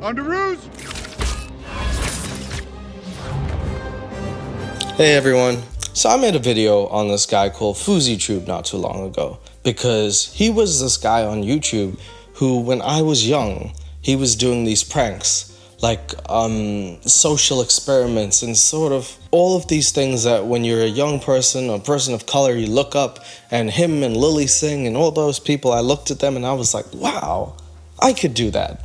Underoos! Hey everyone. So I made a video on this guy called Fouseytube not too long ago because he was this guy on YouTube who, when I was young, he was doing these pranks like social experiments and sort of all of these things that when you're a young person or a person of color you look up, and him and Lily Singh and all those people, I looked at them and I was like, wow, I could do that.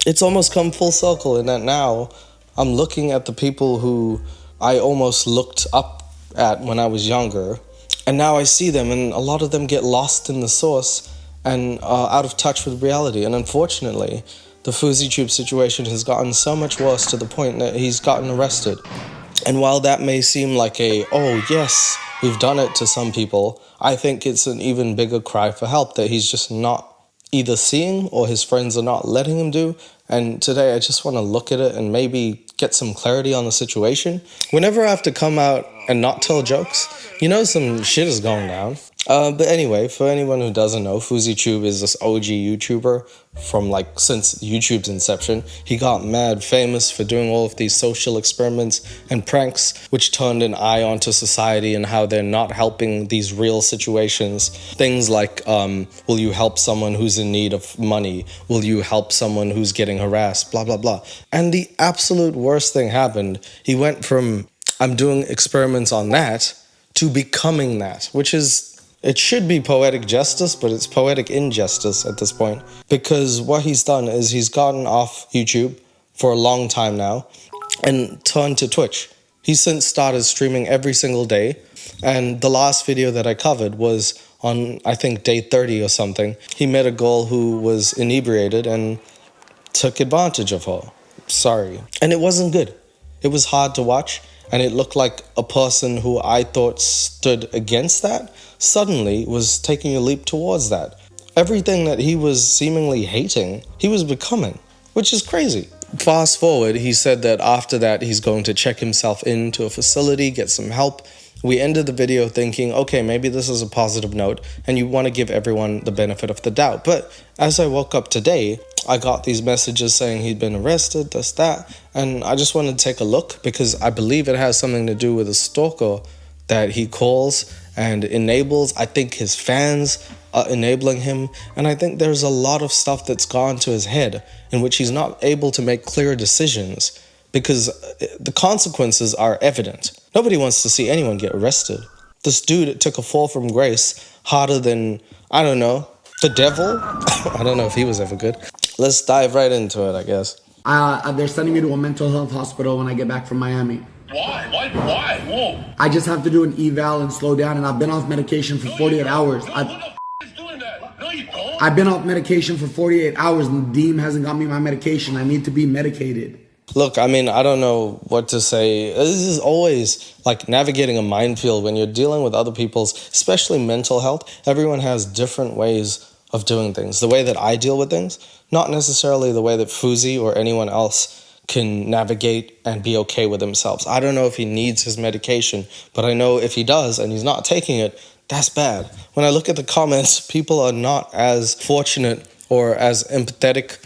It's almost come full circle in that now I'm looking at the people who I almost looked up at when I was younger, and now I see them and a lot of them get lost in the source and out of touch with reality. And unfortunately, the Fouseytube situation has gotten so much worse to the point that he's gotten arrested. And while that may seem like oh yes, we've done it to some people, I think it's an even bigger cry for help that he's just not either seeing or his friends are not letting him do. And today I just want to look at it and maybe get some clarity on the situation. Whenever I have to come out and not tell jokes, you know some shit is going down. But anyway, for anyone who doesn't know, Fouseytube is this OG YouTuber from since YouTube's inception. He got mad famous for doing all of these social experiments and pranks, which turned an eye onto society and how they're not helping these real situations. Things like, will you help someone who's in need of money? Will you help someone who's getting harassed? Blah, blah, blah. And the absolute worst thing happened. He went from, I'm doing experiments on that, to becoming that, which is, it should be poetic justice, but it's poetic injustice at this point. Because what he's done is he's gotten off YouTube for a long time now and turned to Twitch. He's since started streaming every single day. And the last video that I covered was on, I think, day 30 or something. He met a girl who was inebriated and took advantage of her. Sorry. And it wasn't good. It was hard to watch. And it looked like a person who I thought stood against that suddenly was taking a leap towards that. Everything that he was seemingly hating, he was becoming, which is crazy. Fast forward, he said that after that, he's going to check himself into a facility, get some help. We ended the video thinking, okay, maybe this is a positive note, and you want to give everyone the benefit of the doubt. But as I woke up today, I got these messages saying he'd been arrested, this, that, and I just wanted to take a look because I believe it has something to do with a stalker that he calls and enables. I think his fans are enabling him, and I think there's a lot of stuff that's gone to his head in which he's not able to make clear decisions because the consequences are evident. Nobody wants to see anyone get arrested. This dude took a fall from grace harder than, I don't know, the devil? I don't know if he was ever good. Let's dive right into it, I guess. They're sending me to a mental health hospital when I get back from Miami. Why? Why? Whoa. I just have to do an eval and slow down, and I've been off medication for 48 hours. No, who the f is doing that? No, you don't. I've been off medication for 48 hours, and the Deem hasn't got me my medication. I need to be medicated. Look, I mean, I don't know what to say. This is always like navigating a minefield when you're dealing with other people's, especially mental health. Everyone has different ways of doing things. The way that I deal with things, not necessarily the way that Fousey or anyone else can navigate and be okay with themselves. I don't know if he needs his medication, but I know if he does and he's not taking it, that's bad. When I look at the comments, people are not as fortunate or as empathetic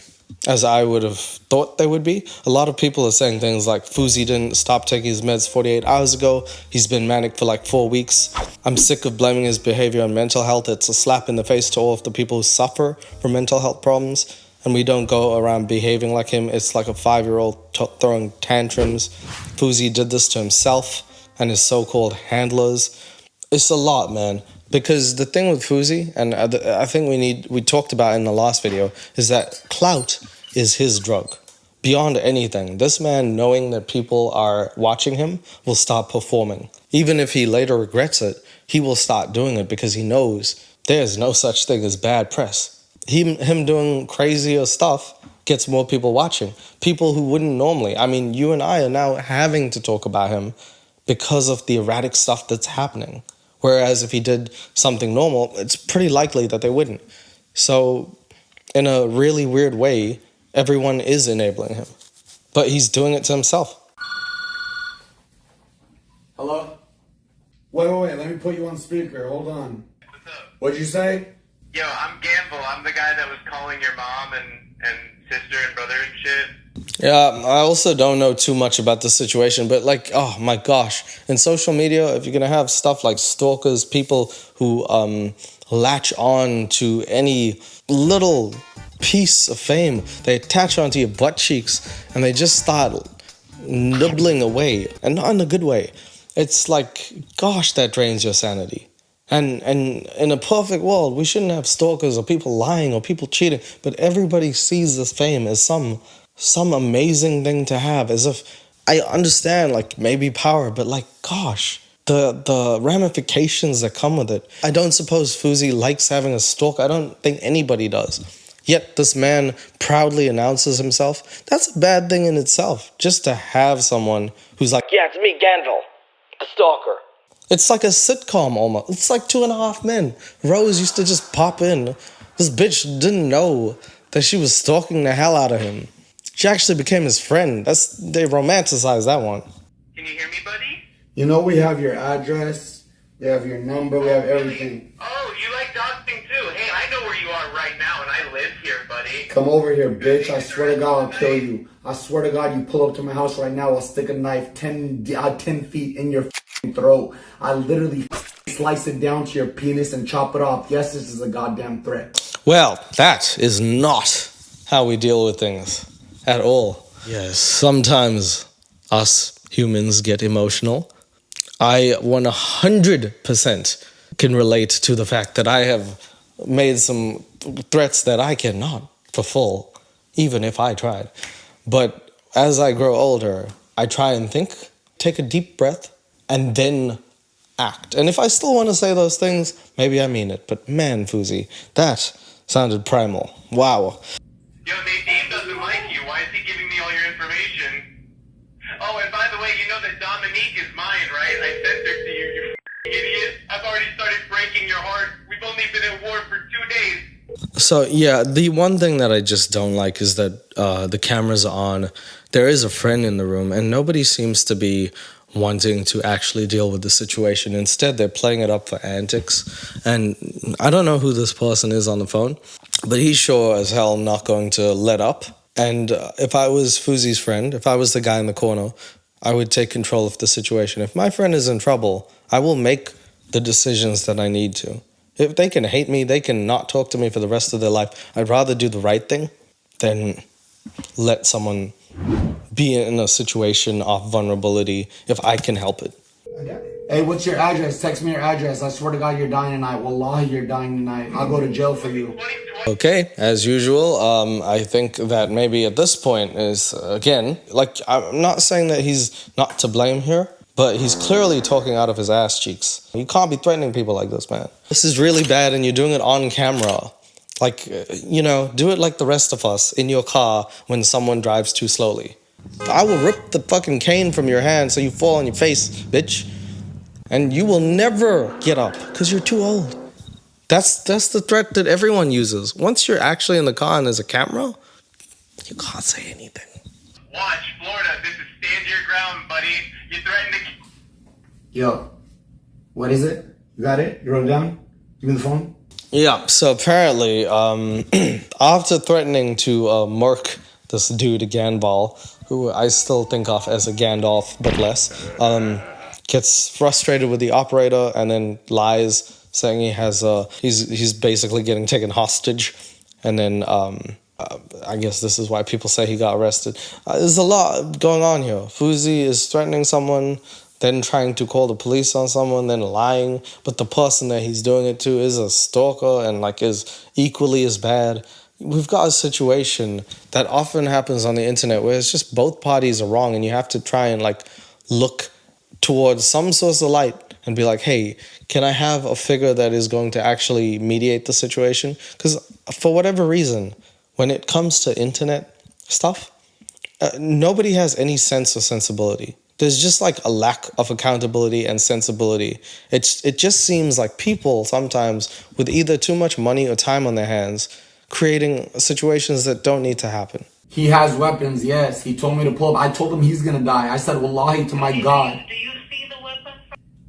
as I would have thought they would be. A lot of people are saying things like, Fousey didn't stop taking his meds 48 hours ago. He's been manic for like 4 weeks. I'm sick of blaming his behavior on mental health. It's a slap in the face to all of the people who suffer from mental health problems. And we don't go around behaving like him. It's like a 5-year-old throwing tantrums. Fousey did this to himself and his so-called handlers. It's a lot, man. Because the thing with Fousey, and I think we talked about in the last video, is that clout is his drug. Beyond anything, this man, knowing that people are watching him, will stop performing. Even if he later regrets it, he will start doing it because he knows there's no such thing as bad press. Him doing crazier stuff gets more people watching. People who wouldn't normally. I mean, you and I are now having to talk about him because of the erratic stuff that's happening. Whereas if he did something normal, it's pretty likely that they wouldn't. So in a really weird way, everyone is enabling him. But he's doing it to himself. Hello? Wait, let me put you on speaker. Hold on. What's up? What'd you say? Yo, I'm Gamble. I'm the guy that was calling your mom and sister and brother and shit. Yeah, I also don't know too much about the situation, but like, oh my gosh, in social media, if you're gonna have stuff like stalkers, people who latch on to any little piece of fame, they attach onto your butt cheeks and they just start nibbling away, and not in a good way. It's like, gosh, that drains your sanity. And in a perfect world, we shouldn't have stalkers or people lying or people cheating, but everybody sees this fame as some amazing thing to have, as if, I understand like maybe power, but like, gosh, the ramifications that come with it. I don't suppose Fousey likes having a stalk. I don't think anybody does. Yet this man proudly announces himself. That's a bad thing in itself, just to have someone who's like, yeah, it's me, Gandalf, the stalker. It's like a sitcom almost. It's like 2.5 Men. Rose used to just pop in. This bitch didn't know that she was stalking the hell out of him. She actually became his friend. They romanticized that one. Can you hear me, buddy? You know, we have your address, we have your number, we have everything. Oh, you like doxing too? Hey, I know where you are right now, and I live here, buddy. Come over here, bitch. I swear to God, I'll kill you. I swear to God, you pull up to my house right now, I'll stick a knife 10 feet in your throat. I literally slice it down to your penis and chop it off. Yes, this is a goddamn threat. Well, that is not how we deal with things at all. Yes, sometimes us humans get emotional. I 100% can relate to the fact that I have made some threats that I cannot fulfill, even if I tried. But as I grow older, I try and think, take a deep breath, and then act. And if I still want to say those things, maybe I mean it. But man, Fousey, that sounded primal. Wow. Yo, Nadine doesn't like you. Why is he giving me all your information? Oh, and by the way, you know that Dominique is mine, right? I sent her to you, you idiot. I've already started breaking your heart. We've only been at war for 2 days. So yeah, the one thing that I just don't like is that the camera's on. There is a friend in the room, and nobody seems to be wanting to actually deal with the situation. Instead, they're playing it up for antics. And I don't know who this person is on the phone, but he's sure as hell not going to let up. And if I was Fousey's friend, if I was the guy in the corner, I would take control of the situation. If my friend is in trouble, I will make the decisions that I need to. If they can hate me, they can not talk to me for the rest of their life. I'd rather do the right thing than let someone be in a situation of vulnerability if I can help it. Hey, what's your address? Text me your address. I swear to God, you're dying tonight. Wallahi, you're dying tonight. I'll go to jail for you. Okay, as usual, I think that maybe at this point is, again, like, I'm not saying that he's not to blame here, but he's clearly talking out of his ass cheeks. You can't be threatening people like this, man. This is really bad, and you're doing it on camera. Like, you know, do it like the rest of us in your car when someone drives too slowly. I will rip the fucking cane from your hand so you fall on your face, bitch. And you will never get up because you're too old. That's the threat that everyone uses. Once you're actually in the car and there's a camera, you can't say anything. Watch, Florida, this is stand your ground, buddy. You threatened to... Yo, what is it? You got it? You wrote it down? Give me the phone. Yeah, so apparently, after threatening to murk this dude, Gandalf, who I still think of as a Gandalf, but less, gets frustrated with the operator and then lies, saying he has he's basically getting taken hostage, and then I guess this is why people say he got arrested. There's a lot going on here. Fousey is threatening someone, then trying to call the police on someone, then lying, but the person that he's doing it to is a stalker and like is equally as bad. We've got a situation that often happens on the internet where it's just both parties are wrong, and you have to try and like look towards some source of light and be like, hey, can I have a figure that is going to actually mediate the situation? Because for whatever reason, when it comes to internet stuff, nobody has any sense or sensibility. There's just like a lack of accountability and sensibility. It just seems like people sometimes with either too much money or time on their hands creating situations that don't need to happen. He has weapons, yes. He told me to pull up. I told him he's gonna die. I said, wallahi to my God. Do you see the weapon?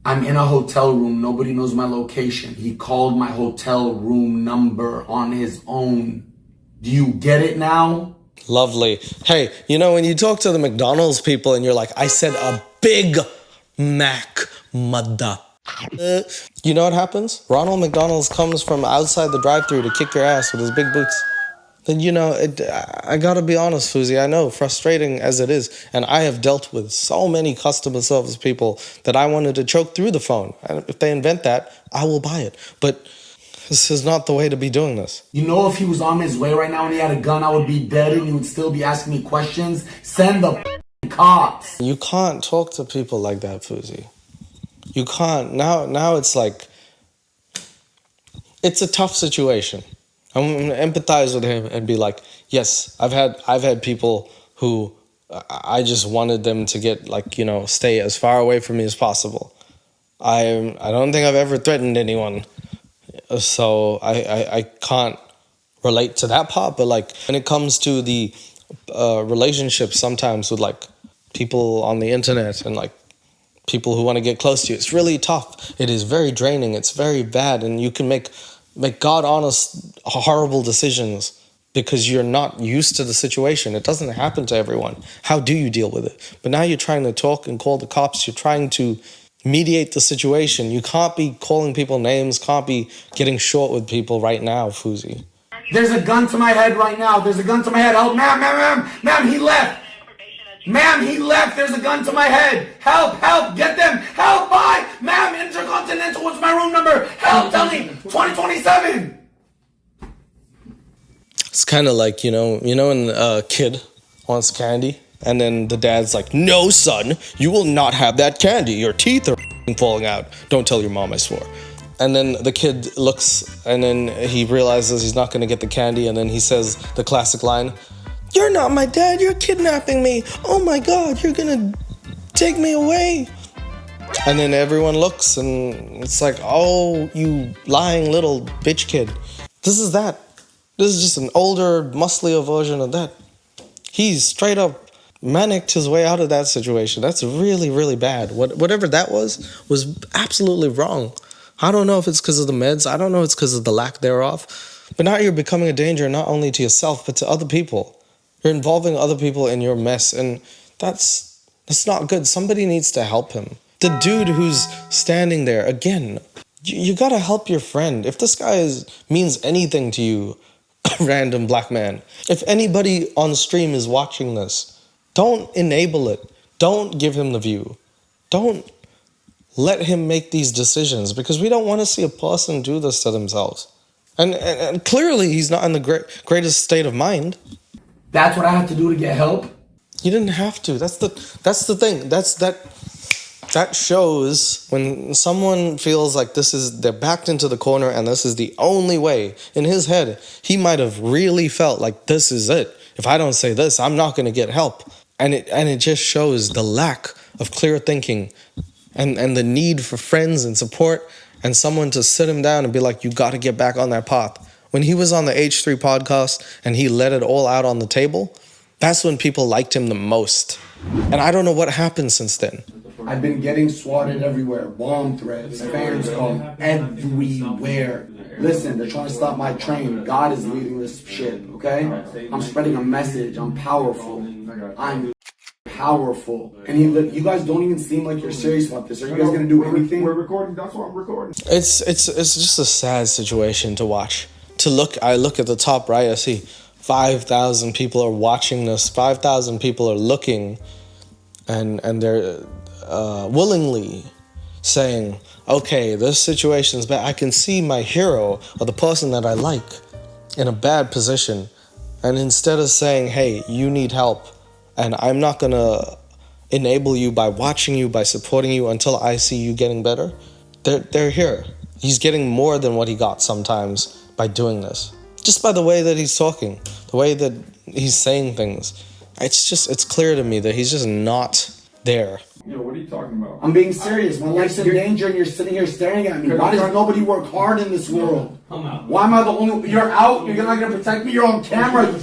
I'm in a hotel room. Nobody knows my location. He called my hotel room number on his own. Do you get it now? Lovely. Hey, you know, when you talk to the McDonald's people and you're like, I said a Big Mac, mother. You know what happens? Ronald McDonald's comes from outside the drive-thru to kick your ass with his big boots. Then, you know, I gotta be honest, Fousey, I know, frustrating as it is, and I have dealt with so many customer service people that I wanted to choke through the phone. And if they invent that, I will buy it. But this is not the way to be doing this. You know, if he was on his way right now and he had a gun, I would be dead and you would still be asking me questions. Send the cops. You can't talk to people like that, Fousey. You can't. Now it's like, it's a tough situation. I'm gonna empathize with him and be like, yes, I've had people who I just wanted them to get, like, you know, stay as far away from me as possible. I don't think I've ever threatened anyone, so I can't relate to that part. But like when it comes to the relationships sometimes with like people on the internet and like people who want to get close to you, it's really tough. It is very draining. It's very bad, and you can make God honest horrible decisions because you're not used to the situation. It doesn't happen to everyone. How do you deal with it? But now you're trying to talk and call the cops. You're trying to mediate the situation. You can't be calling people names, can't be getting short with people right now, Fousey. There's a gun to my head right now. There's a gun to my head. Help, ma'am, he left. Ma'am, he left. There's a gun to my head. Help, get them. Help, bye. Ma'am, Intercontinental, what's my room number? Help, tell me. 2027. It's kind of like, you know when a kid wants candy and then the dad's like, no, son, you will not have that candy. Your teeth are falling out. Don't tell your mom, I swore. And then the kid looks and then he realizes he's not going to get the candy. And then he says the classic line, you're not my dad, you're kidnapping me. Oh my God, you're gonna take me away. And then everyone looks and it's like, oh, you lying little bitch kid. This is that. This is just an older, musclier version of that. He's straight up manicked his way out of that situation. That's really, really bad. Whatever that was absolutely wrong. I don't know if it's because of the meds. I don't know if it's because of the lack thereof. But now you're becoming a danger not only to yourself, but to other people. You're involving other people in your mess, and that's not good. Somebody needs to help him. The dude who's standing there, again, you gotta help your friend. If this guy means anything to you, random black man, if anybody on stream is watching this, don't enable it. Don't give him the view. Don't let him make these decisions, because we don't want to see a person do this to themselves. And clearly he's not in the greatest state of mind. That's what I have to do to get help? You didn't have to. That's the thing. That shows when someone feels like they're backed into the corner and this is the only way. In his head, he might have really felt like this is it. If I don't say this, I'm not going to get help. And it just shows the lack of clear thinking and the need for friends and support and someone to sit him down and be like, you got to get back on that path. When he was on the H3 podcast and he let it all out on the table, that's when people liked him the most. And I don't know what happened since then. I've been getting swatted everywhere. Bomb threats, fans calling, everywhere. Listen, they're trying to stop my train. God is leading this shit, okay? I'm spreading a message. I'm powerful. I'm powerful. And you guys don't even seem like you're serious about this. Are you guys gonna do anything? We're recording. That's what I'm recording. It's just a sad situation to watch. I look at the top right, I see 5,000 people are watching this, 5,000 people are looking, and they're willingly saying, okay, this situation's bad. I can see my hero or the person that I like in a bad position. And instead of saying, hey, you need help, and I'm not gonna enable you by watching you, by supporting you until I see you getting better, they're here. He's getting more than what he got sometimes by doing this. Just by the way that he's talking, the way that he's saying things. It's clear to me that he's just not there. Yo, what are you talking about? I'm being serious. My life's in danger and you're sitting here staring at me. Why does nobody work hard in this world? Why am I the only... You're out? You're not going to protect me? You're on camera.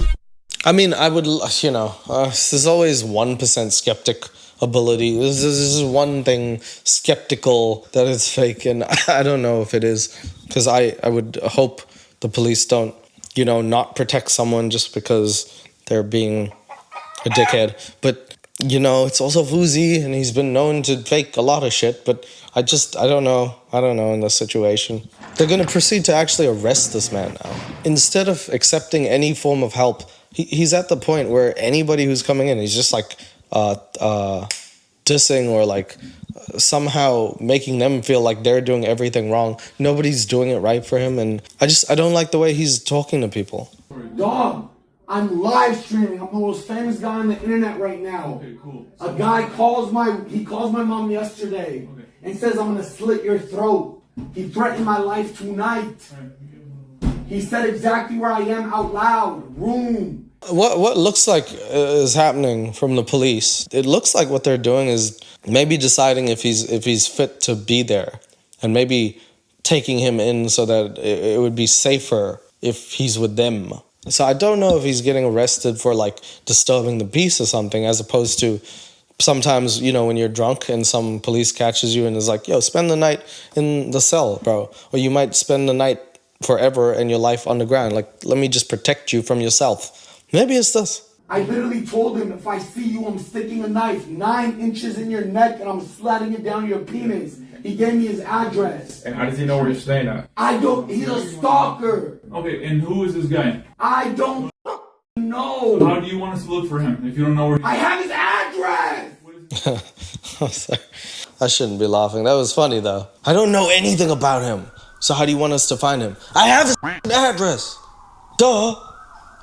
I mean, I would, there's always 1% skeptic ability. This is one thing skeptical that it's fake, and I don't know if it is, because I would hope the police don't, not protect someone just because they're being a dickhead. But, you know, it's also Fousey, and he's been known to fake a lot of shit, but I don't know in this situation. They're going to proceed to actually arrest this man now. Instead of accepting any form of help, he's at the point where anybody who's coming in, he's just like dissing or like somehow making them feel like they're doing everything wrong. Nobody's doing it right for him, and I don't like the way he's talking to people. Dog, I'm live streaming. I'm the most famous guy on the internet right now. Okay, cool. A guy calls my mom yesterday and says I'm gonna slit your throat. He threatened my life tonight. He said exactly where I am out loud. Room. What looks like is happening from the police, it looks like what they're doing is maybe deciding if he's fit to be there, and maybe taking him in so that it would be safer if he's with them. So I don't know if he's getting arrested for like disturbing the peace or something, as opposed to sometimes, you know, when you're drunk and some police catches you and is like, yo, spend the night in the cell, bro. Or you might spend the night forever and your life underground. Like, let me just protect you from yourself. Maybe it's this. I literally told him, if I see you, I'm sticking a knife 9 inches in your neck and I'm sliding it down your penis. He gave me his address. And how does he know where you're staying at? He's a stalker. Okay, and who is this guy? I don't know. How do you want us to look for him if you don't know where I have his address. I'm sorry. I shouldn't be laughing. That was funny though. I don't know anything about him. So how do you want us to find him? I have his address. Duh.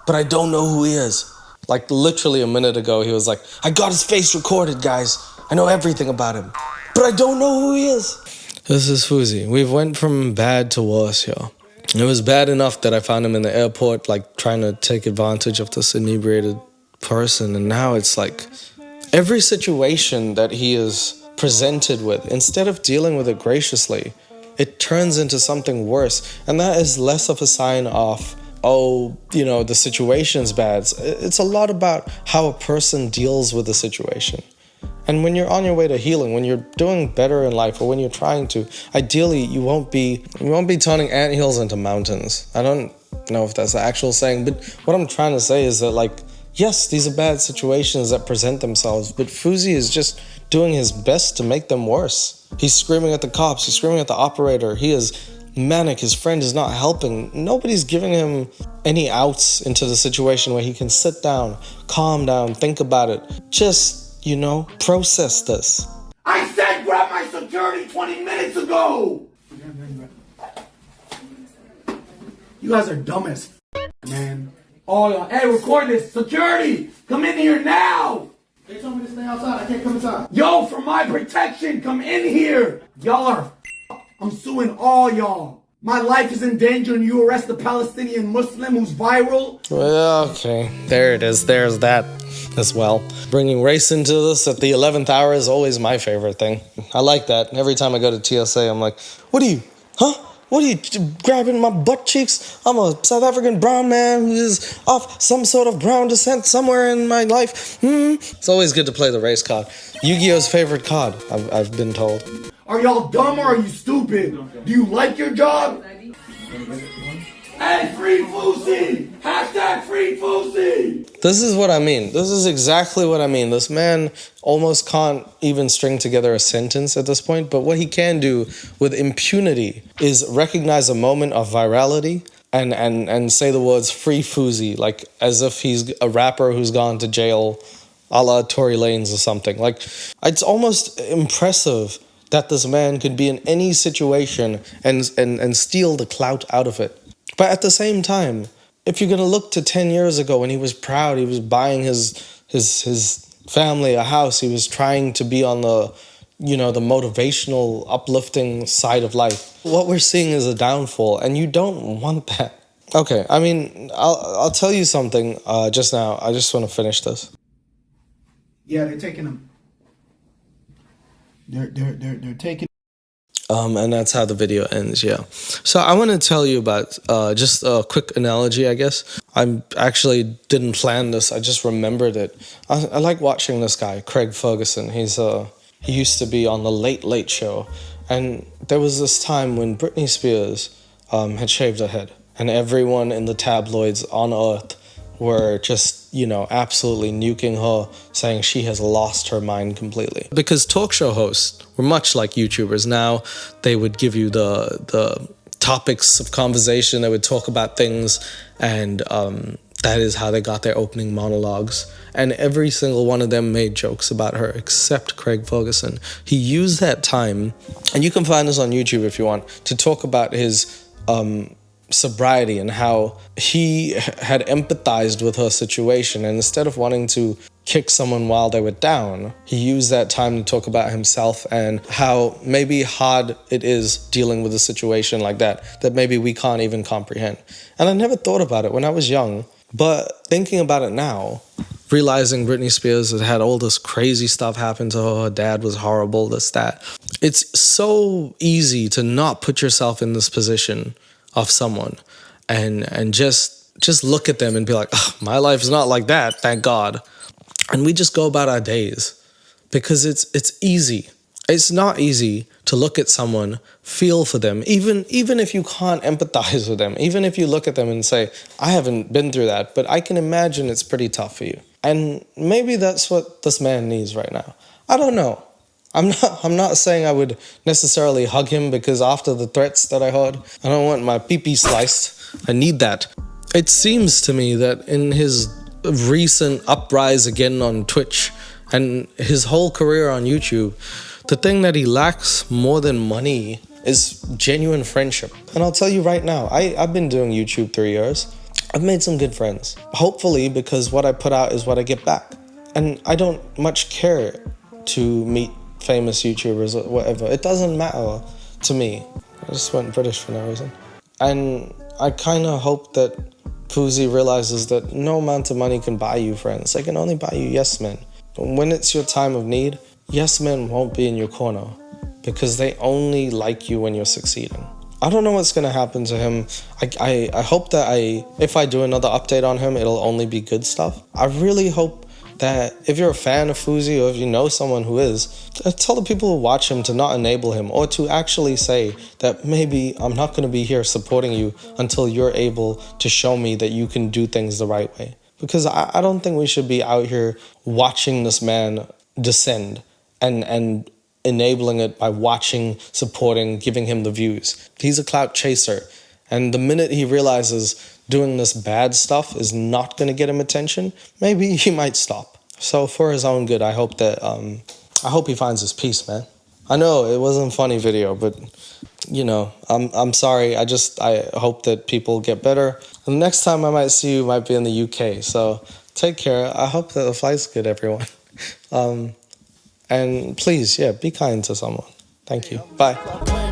But I don't know who he is. Like literally a minute ago, he was like, I got his face recorded, guys. I know everything about him. But I don't know who he is. This is Fousey. We've went from bad to worse, yo. It was bad enough that I found him in the airport, like trying to take advantage of this inebriated person. And now it's like every situation that he is presented with, instead of dealing with it graciously, it turns into something worse. And that is less of a sign of, oh, you know, the situation's bad. It's a lot about how a person deals with the situation. And when you're on your way to healing, when you're doing better in life, or when you're trying to, ideally you won't be turning anthills into mountains. I don't know if that's the actual saying, but what I'm trying to say is that, like, yes, these are bad situations that present themselves, but Fousey is just doing his best to make them worse. He's screaming at the cops, he's screaming at the operator, he is manic, his friend is not helping. Nobody's giving him any outs into the situation where he can sit down, calm down, think about it. Just, you know, process this. I said grab my security 20 minutes ago! You guys are dumb as man. Oh, y'all. Hey, record this. Security! Come in here now! They told me to stay outside. I can't come inside. Yo, for my protection, come in here! Y'all are I'm suing all y'all. My life is in danger and you arrest a Palestinian Muslim who's viral? Well, okay. There it is. There's that as well. Bringing race into this at the 11th hour is always my favorite thing. I like that. Every time I go to TSA, I'm like, what are you? Huh? What are you grabbing my butt cheeks? I'm a South African brown man who is of some sort of brown descent somewhere in my life. It's always good to play the race card. Yu-Gi-Oh's favorite card, I've been told. Are y'all dumb or are you stupid? Do you like your job? Hey, free Fousey! Hashtag free Fousey! This is what I mean. This is exactly what I mean. This man almost can't even string together a sentence at this point, but what he can do with impunity is recognize a moment of virality and say the words free Fousey, like as if he's a rapper who's gone to jail a la Tory Lanez or something. Like, it's almost impressive that this man could be in any situation and steal the clout out of it. But at the same time, if you're going to look to 10 years ago when he was proud, he was buying his family a house, he was trying to be on the, you know, the motivational, uplifting side of life. What we're seeing is a downfall, and you don't want that. Okay, I mean, I'll tell you something just now. I just want to finish this. Yeah, they're taking him. They're taking. And that's how the video ends, yeah. So I want to tell you about just a quick analogy, I guess. I actually didn't plan this. I just remembered it. I like watching this guy, Craig Ferguson. He used to be on the Late Late Show. And there was this time when Britney Spears had shaved her head. And everyone in the tabloids on Earth were just, you know, absolutely nuking her, saying she has lost her mind completely. Because talk show hosts were much like YouTubers. Now they would give you the topics of conversation, they would talk about things, and that is how they got their opening monologues. And every single one of them made jokes about her, except Craig Ferguson. He used that time, and you can find this on YouTube if you want, to talk about his sobriety and how he had empathized with her situation, and instead of wanting to kick someone while they were down, he used that time to talk about himself and how maybe hard it is dealing with a situation like that maybe we can't even comprehend. And I never thought about it when I was young, but thinking about it now, realizing Britney Spears had all this crazy stuff happen to her, her dad was horrible, this, that. It's so easy to not put yourself in this position of someone and just look at them and be like, oh, my life's not like that, thank God. And we just go about our days because it's easy. It's not easy to look at someone, feel for them, even if you can't empathize with them, even if you look at them and say, I haven't been through that, but I can imagine it's pretty tough for you. And maybe that's what this man needs right now. I don't know. I'm not saying I would necessarily hug him, because after the threats that I heard, I don't want my pee-pee sliced. I need that. It seems to me that in his recent uprise again on Twitch and his whole career on YouTube, the thing that he lacks more than money is genuine friendship. And I'll tell you right now, I've been doing YouTube 3 years. I've made some good friends. Hopefully, because what I put out is what I get back. And I don't much care to meet famous YouTubers or whatever. It doesn't matter to me. I just went British for no reason. And I kind of hope that Fousey realizes that no amount of money can buy you friends. They can only buy you yes men. But when it's your time of need, yes men won't be in your corner because they only like you when you're succeeding. I don't know what's going to happen to him. I hope that if I do another update on him, it'll only be good stuff. I really hope that if you're a fan of Fousey, or if you know someone who is, tell the people who watch him to not enable him, or to actually say that maybe I'm not going to be here supporting you until you're able to show me that you can do things the right way. Because I don't think we should be out here watching this man descend and enabling it by watching, supporting, giving him the views. He's a clout chaser. And the minute he realizes doing this bad stuff is not going to get him attention, maybe he might stop. So for his own good, I hope that I hope he finds his peace, man. I know it wasn't a funny video, but you know, I'm sorry. I hope that people get better. And the next time I might see you might be in the UK. So take care. I hope that the flight's good, everyone. And please, yeah, be kind to someone. Thank you. Bye.